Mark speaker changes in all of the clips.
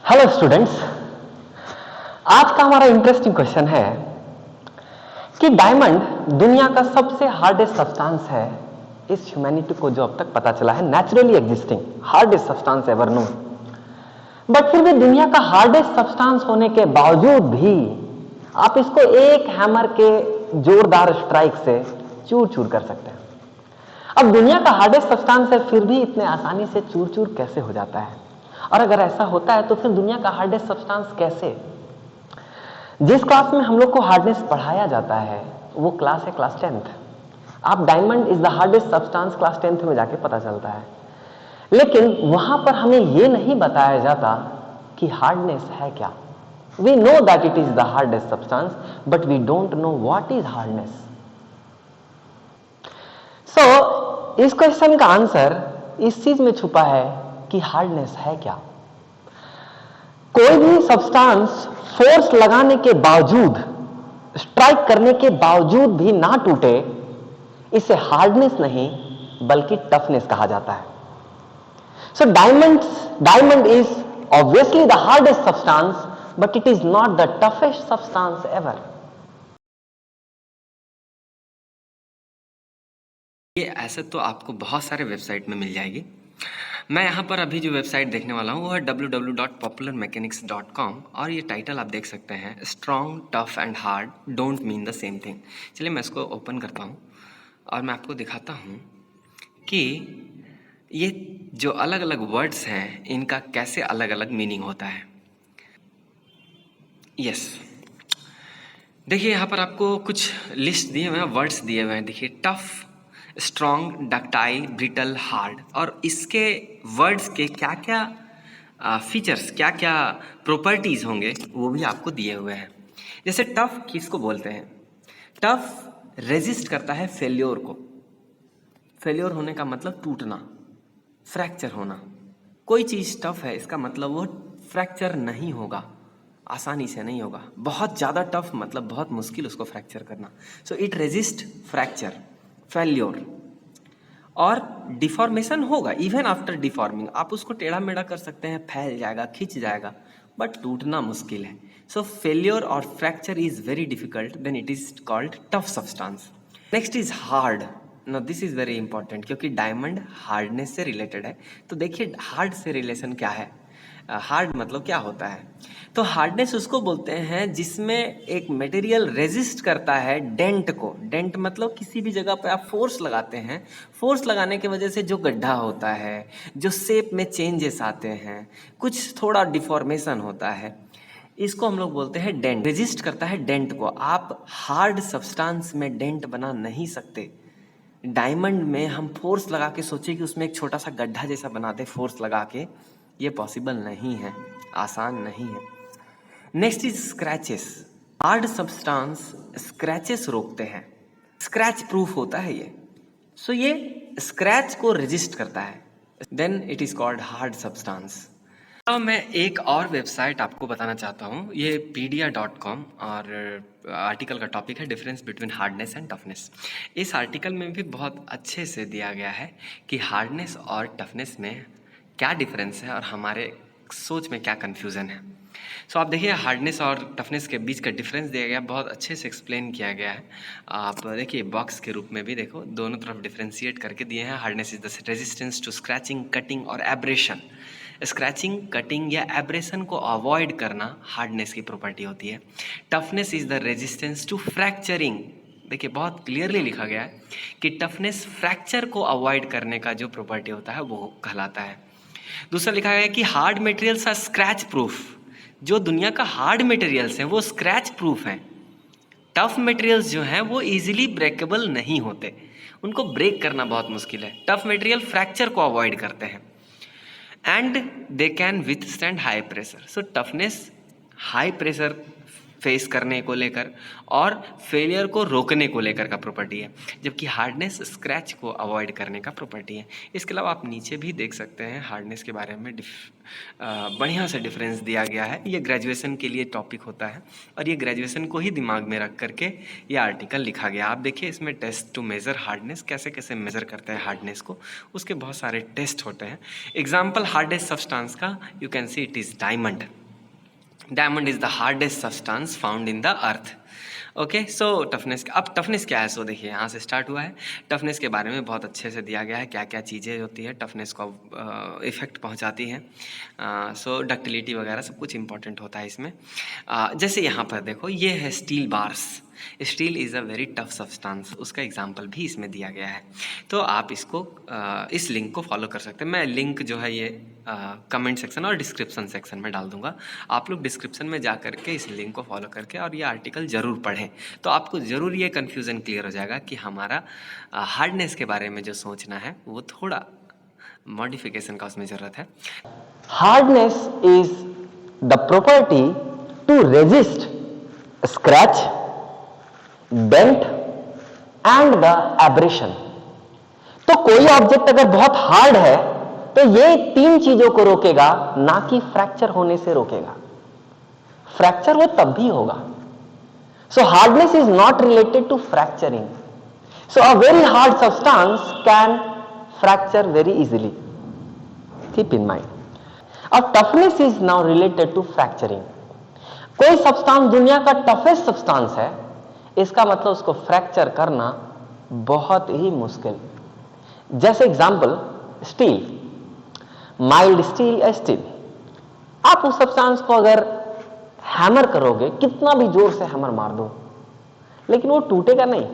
Speaker 1: Hello students, आज का हमारा इंटरेस्टिंग क्वेश्चन है कि डायमंड दुनिया का सबसे हार्डेस्ट सब्सटेंस है। इस ह्यूमैनिटी को जो अब तक पता चला है, naturally existing hardest substance ever known. But फिर भी दुनिया का हार्डेस्ट सब्सटेंस होने के बावजूद भी आप इसको एक हैमर के जोरदार स्ट्राइक से चूर चूर कर सकते हैं। अब दुनिया का हार्डेस्ट सब्सटेंस है, फिर भी इतने आसानी से चूर चूर कैसे हो जाता है? और अगर ऐसा होता है तो फिर दुनिया का हार्डेस्ट सब्सटेंस कैसे? जिस क्लास में हम लोग को हार्डनेस पढ़ाया जाता है वो क्लास है क्लास 10th। आप diamond is the hardest substance class 10th में जाके पता चलता है, लेकिन वहां पर हमें यह नहीं बताया जाता कि हार्डनेस है क्या। We know that it is the hardest substance, but we don't know what is hardness. So इस क्वेश्चन का आंसर इस चीज में छुपा है कि हार्डनेस है क्या। कोई भी सब्सटेंस फोर्स लगाने के बावजूद, स्ट्राइक करने के बावजूद भी ना टूटे, इसे हार्डनेस नहीं बल्कि टफनेस कहा जाता है। So diamond is obviously the hardest substance, but it is not the toughest substance ever.
Speaker 2: ये एसेट तो आपको बहुत सारे वेबसाइट में मिल जाएगी। मैं यहाँ पर अभी जो वेबसाइट देखने वाला हूँ वो है www.popularmechanics.com और ये टाइटल आप देख सकते हैं, strong tough and hard don't mean the same thing. चलिए मैं इसको ओपन करता हूँ और मैं आपको दिखाता हूँ कि ये जो अलग अलग वर्ड्स हैं इनका कैसे अलग अलग मीनिंग होता है। यस, देखिए यहाँ पर आपको कुछ लिस्ट दिए हुए हैं, वर्ड्स दिए हुए हैं। देखिए tough, strong, ductile, brittle, hard, और इसके वर्ड्स के क्या क्या फीचर्स, क्या क्या प्रॉपर्टीज होंगे वो भी आपको दिए हुए हैं। जैसे टफ किसको बोलते हैं? टफ रेजिस्ट करता है फेल्योर को। फेल्योर होने का मतलब टूटना, फ्रैक्चर होना। कोई चीज़ टफ है इसका मतलब वो फ्रैक्चर नहीं होगा, आसानी से नहीं होगा। बहुत ज़्यादा टफ मतलब बहुत मुश्किल उसको फ्रैक्चर करना। So it resist fracture, failure. और डिफॉर्मेशन होगा, इवन आफ्टर डिफॉर्मिंग आप उसको टेढ़ा मेढ़ा कर सकते हैं, फैल जाएगा, खिंच जाएगा, बट टूटना मुश्किल है। सो फेल्योर और fracture is very difficult, then it is called tough substance. Next is hard. No this is very important क्योंकि डायमंड हार्डनेस से रिलेटेड है। तो देखिए हार्ड से रिलेशन क्या है, हार्ड मतलब क्या होता है? तो हार्डनेस उसको बोलते हैं जिसमें एक मटेरियल रेजिस्ट करता है डेंट को। डेंट मतलब किसी भी जगह पे आप फोर्स लगाते हैं, फोर्स लगाने की वजह से जो गड्ढा होता है, जो शेप में चेंजेस आते हैं, कुछ थोड़ा डिफॉर्मेशन होता है, इसको हम लोग बोलते हैं डेंट। रेजिस्ट करता है डेंट को। आप हार्ड सब्सटेंस में डेंट बना नहीं सकते। डायमंड में हम फोर्स लगा के सोचे कि उसमें एक छोटा सा गड्ढा जैसा बना दे फोर्स लगा के, ये पॉसिबल नहीं है, आसान नहीं है। Next is scratches. Hard substance scratches रोकते हैं, स्क्रैच प्रूफ होता है ये। सो ये स्क्रैच को रेजिस्ट करता है, then it is called hard substance. अब मैं एक और वेबसाइट आपको बताना चाहता हूँ, ये pedia.com, और आर्टिकल का टॉपिक है difference between hardness and toughness. इस आर्टिकल में भी बहुत अच्छे से दिया गया है कि हार्डनेस और टफनेस में क्या डिफरेंस है और हमारे सोच में क्या कन्फ्यूज़न है। सो आप देखिए हार्डनेस और टफनेस के बीच का डिफरेंस दिया गया, बहुत अच्छे से एक्सप्लेन किया गया है। आप देखिए बॉक्स के रूप में भी देखो, दोनों तरफ डिफ्रेंशिएट करके दिए हैं। Hardness is the resistance to scratching, cutting और एब्रेशन। स्क्रैचिंग, कटिंग या एब्रेशन को अवॉइड करना हार्डनेस की प्रॉपर्टी होती है। Toughness is the resistance to fracturing. देखिए बहुत क्लियरली लिखा गया है कि टफनेस फ्रैक्चर को अवॉइड करने का जो प्रॉपर्टी होता है वो कहलाता है। दूसरा लिखा गया है कि hard materials are scratch proof. जो दुनिया का हार्ड मटेरियल्स हैं वो स्क्रैच प्रूफ हैं। टफ मटेरियल्स जो हैं वो इजीली ब्रेकेबल नहीं होते, उनको ब्रेक करना बहुत मुश्किल है। टफ मटेरियल फ्रैक्चर को अवॉइड करते हैं and they can withstand high pressure. So toughness high pressure face करने को लेकर और फेलियर को रोकने को लेकर का प्रॉपर्टी है, जबकि हार्डनेस स्क्रैच को अवॉइड करने का प्रॉपर्टी है। इसके अलावा आप नीचे भी देख सकते हैं हार्डनेस के बारे में बढ़िया से डिफरेंस दिया गया है। ये ग्रेजुएशन के लिए टॉपिक होता है और ये ग्रेजुएशन को ही दिमाग में रख करके ये आर्टिकल लिखा गया। आप देखिए इसमें टेस्ट टू मेज़र हार्डनेस, कैसे कैसे मेज़र करते हैं हार्डनेस को, उसके बहुत सारे टेस्ट होते हैं। एग्जाम्पल हार्डेस्ट सब्सटेंस का, you can see it is diamond. Diamond is the hardest substance found in the earth. Okay, so toughness, अब टफनेस क्या है? सो देखिए यहाँ से स्टार्ट हुआ है। टफनेस के बारे में बहुत अच्छे से दिया गया है, क्या क्या चीज़ें होती है टफनेस को इफेक्ट पहुँचाती हैं। सो डक्टिलिटी वगैरह सब कुछ इंपॉर्टेंट होता है इसमें। जैसे यहाँ पर देखो, ये है steel bars. Steel is a very tough substance, उसका एग्जाम्पल भी इसमें दिया गया है। तो आप इसको इस लिंक को फॉलो कर सकते हैं। मैं लिंक जो है ये कमेंट सेक्शन और डिस्क्रिप्शन सेक्शन में डाल दूंगा। आप लोग डिस्क्रिप्शन में जा करके इस लिंक को फॉलो करके और ये आर्टिकल ज़रूर पढ़ें, तो आपको ज़रूर ये कन्फ्यूज़न क्लियर हो जाएगा कि हमारा हार्डनेस के बारे में जो सोचना है वो थोड़ा मॉडिफिकेशन का उसमें ज़रूरत है।
Speaker 1: Hardness is the property to resist scratch, dent and the abrasion. तो कोई ऑब्जेक्ट अगर बहुत हार्ड है तो ये तीन चीजों को रोकेगा, ना कि फ्रैक्चर होने से रोकेगा। फ्रैक्चर वो तब भी होगा। So hardness is not related to fracturing. So a very hard substance can fracture very easily, keep in mind. और toughness is now related to fracturing. कोई सब्सटेंस दुनिया का टफेस्ट सब्सटेंस है, इसका मतलब उसको फ्रैक्चर करना बहुत ही मुश्किल। जैसे एग्जांपल स्टील, माइल्ड स्टील या स्टील। आप उस सब्सटेंस को अगर हैमर करोगे, कितना भी जोर से हैमर मार दो, लेकिन वो टूटेगा नहीं।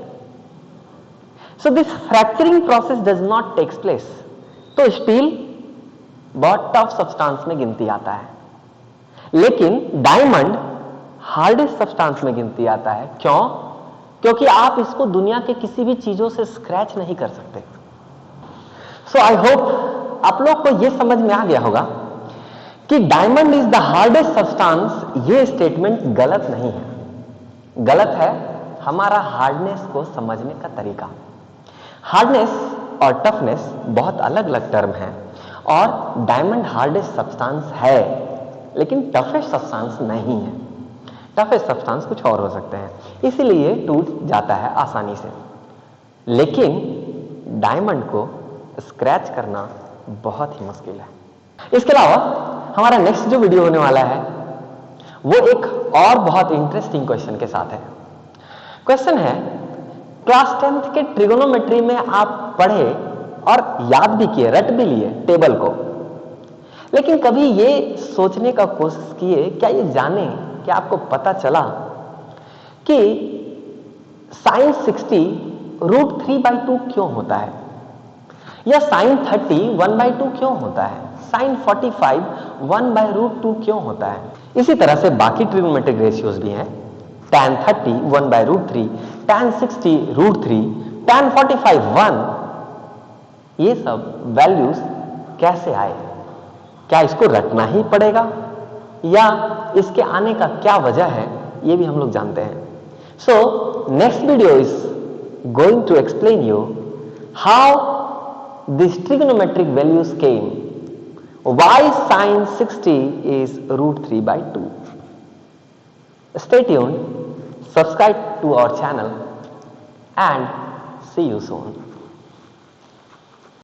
Speaker 1: So this fracturing process does not takes place. तो स्टील बहुत टफ सब्सटेंस में गिनती आता है, लेकिन डायमंड हार्डेस्ट सब्सटेंस में गिनती आता है। क्यों? क्योंकि आप इसको दुनिया के किसी भी चीजों से स्क्रैच नहीं कर सकते। सो आई होप आप लोग को यह समझ में आ गया होगा कि diamond is the hardest substance. ये स्टेटमेंट गलत नहीं है, गलत है हमारा हार्डनेस को समझने का तरीका। हार्डनेस और टफनेस बहुत अलग अलग टर्म है, और डायमंड हार्डेस्ट सब्सटेंस है लेकिन टफेस्ट सब्सटेंस नहीं है। टफेस्ट सब्सटेंस कुछ और हो सकते हैं, इसीलिए टूट जाता है आसानी से। लेकिन डायमंड को स्क्रैच करना बहुत ही मुश्किल है। इसके अलावा हमारा नेक्स्ट जो वीडियो होने वाला है वो एक और बहुत इंटरेस्टिंग क्वेश्चन के साथ है। क्वेश्चन है, क्लास 10th के ट्रिगोनोमेट्री में आप पढ़े और याद भी किए, रट भी लिए टेबल को, लेकिन कभी ये सोचने का कोशिश किए, क्या ये जाने, क्या आपको पता चला कि sin 60 √3/2 क्यों होता है, या sin 30 1/2 क्यों होता है, sin 45 1/√2 क्यों होता है। इसी तरह से बाकी ट्रिगोनोमेट्रिक रेशियोज भी हैं। tan 30 1/√3, tan 60 √3, tan 45 1। ये सब वैल्यूज कैसे आए, क्या इसको रटना ही पड़ेगा या इसके आने का क्या वजह है, ये भी हम लोग जानते हैं। So next video is going to explain you how these trigonometric values came, why sin 60 is √3/2. Stay tuned, subscribe to our channel and see you soon.